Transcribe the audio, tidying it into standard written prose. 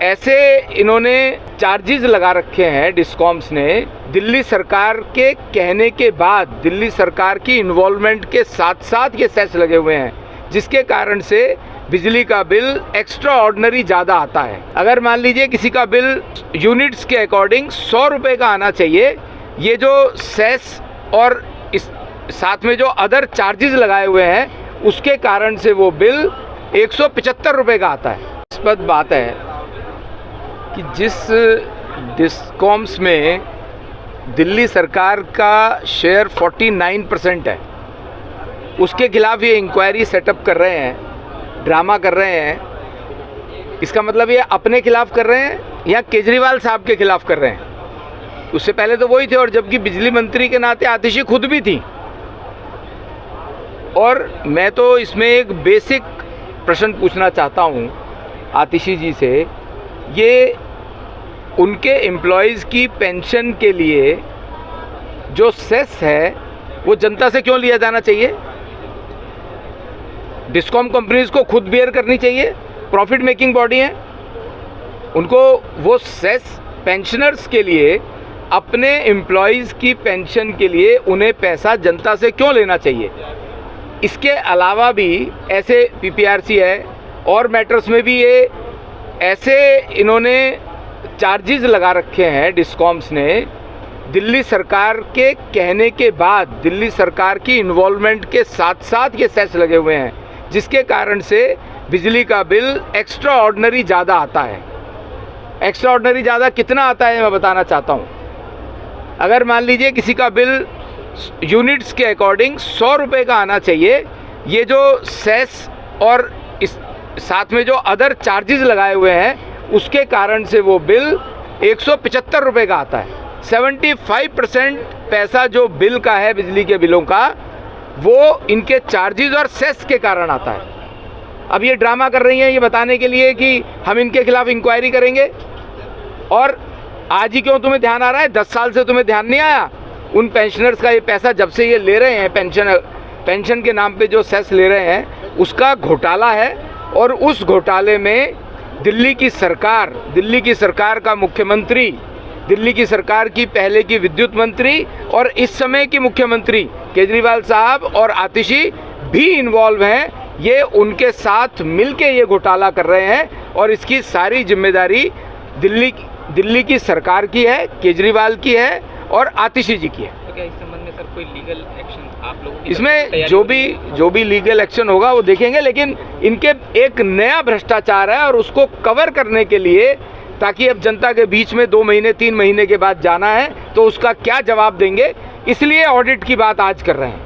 ऐसे इन्होंने चार्जेस लगा रखे हैं डिस्कॉम्स ने, दिल्ली सरकार के कहने के बाद, दिल्ली सरकार की इन्वॉल्वमेंट के साथ साथ ये सेस लगे हुए हैं, जिसके कारण से बिजली का बिल एक्स्ट्रा ऑर्डिनरी ज़्यादा आता है। अगर मान लीजिए किसी का बिल यूनिट्स के अकॉर्डिंग 100 रुपये का आना चाहिए, ये जो सेस और इस साथ में जो अदर चार्जेस लगाए हुए हैं उसके कारण से वो बिल 175 रुपये का आता है। इस बात है कि जिस डिस्कॉम्स में दिल्ली सरकार का शेयर 49% है, उसके खिलाफ ये इंक्वायरी सेटअप कर रहे हैं, ड्रामा कर रहे हैं। इसका मतलब ये अपने खिलाफ कर रहे हैं या केजरीवाल साहब के खिलाफ कर रहे हैं? उससे पहले तो वही थे, और जबकि बिजली मंत्री के नाते आतिशी खुद भी थी। और मैं तो इसमें एक बेसिक प्रश्न पूछना चाहता हूँ आतिशी जी से, ये उनके एम्प्लॉयज़ की पेंशन के लिए जो सेस है वो जनता से क्यों लिया जाना चाहिए? डिस्कॉम कंपनीज को खुद बेयर करनी चाहिए, प्रॉफिट मेकिंग बॉडी है, उनको वो सेस पेंशनर्स के लिए, अपने एम्प्लॉयज़ की पेंशन के लिए उन्हें पैसा जनता से क्यों लेना चाहिए? इसके अलावा भी ऐसे पीपीआरसी है और मैटर्स में भी ये ऐसे इन्होंने चार्जेस लगा रखे हैं डिस्कॉम्स ने, दिल्ली सरकार के कहने के बाद, दिल्ली सरकार की इन्वॉल्वमेंट के साथ साथ ये सेस लगे हुए हैं, जिसके कारण से बिजली का बिल एक्स्ट्रा ऑर्डिनरी ज़्यादा आता है। एक्स्ट्रा ऑर्डिनरी ज़्यादा कितना आता है मैं बताना चाहता हूँ। अगर मान लीजिए किसी का बिल यूनिट्स के अकॉर्डिंग 100 रुपये का आना चाहिए, ये जो सेस और इस साथ में जो अदर चार्जेस लगाए हुए हैं उसके कारण से वो बिल 175 रुपये का आता है। 75% पैसा जो बिल का है, बिजली के बिलों का, वो इनके चार्जेस और सेस के कारण आता है। अब ये ड्रामा कर रही हैं ये बताने के लिए कि हम इनके खिलाफ इंक्वायरी करेंगे, और आज ही क्यों तुम्हें ध्यान आ रहा है? 10 साल से तुम्हें ध्यान नहीं आया? उन पेंशनर्स का ये पैसा जब से ये ले रहे हैं, पेंशन के नाम पे जो सेस ले रहे हैं, उसका घोटाला है। और उस घोटाले में दिल्ली की सरकार का मुख्यमंत्री, दिल्ली की सरकार की पहले की विद्युत मंत्री और इस समय की मुख्यमंत्री केजरीवाल साहब और आतिशी भी इन्वॉल्व हैं। ये उनके साथ मिलके ये घोटाला कर रहे हैं और इसकी सारी जिम्मेदारी दिल्ली की सरकार की है, केजरीवाल की है और आतिशी जी की है। तो क्या इस संबंध में सर कोई लीगल एक्शन आप लोगों की इसमें जो भी लीगल एक्शन होगा वो देखेंगे, लेकिन इनके एक नया भ्रष्टाचार है और उसको कवर करने के लिए, ताकि अब जनता के बीच में 2 महीने 3 महीने के बाद जाना है तो उसका क्या जवाब देंगे, इसलिए ऑडिट की बात आज कर रहे हैं।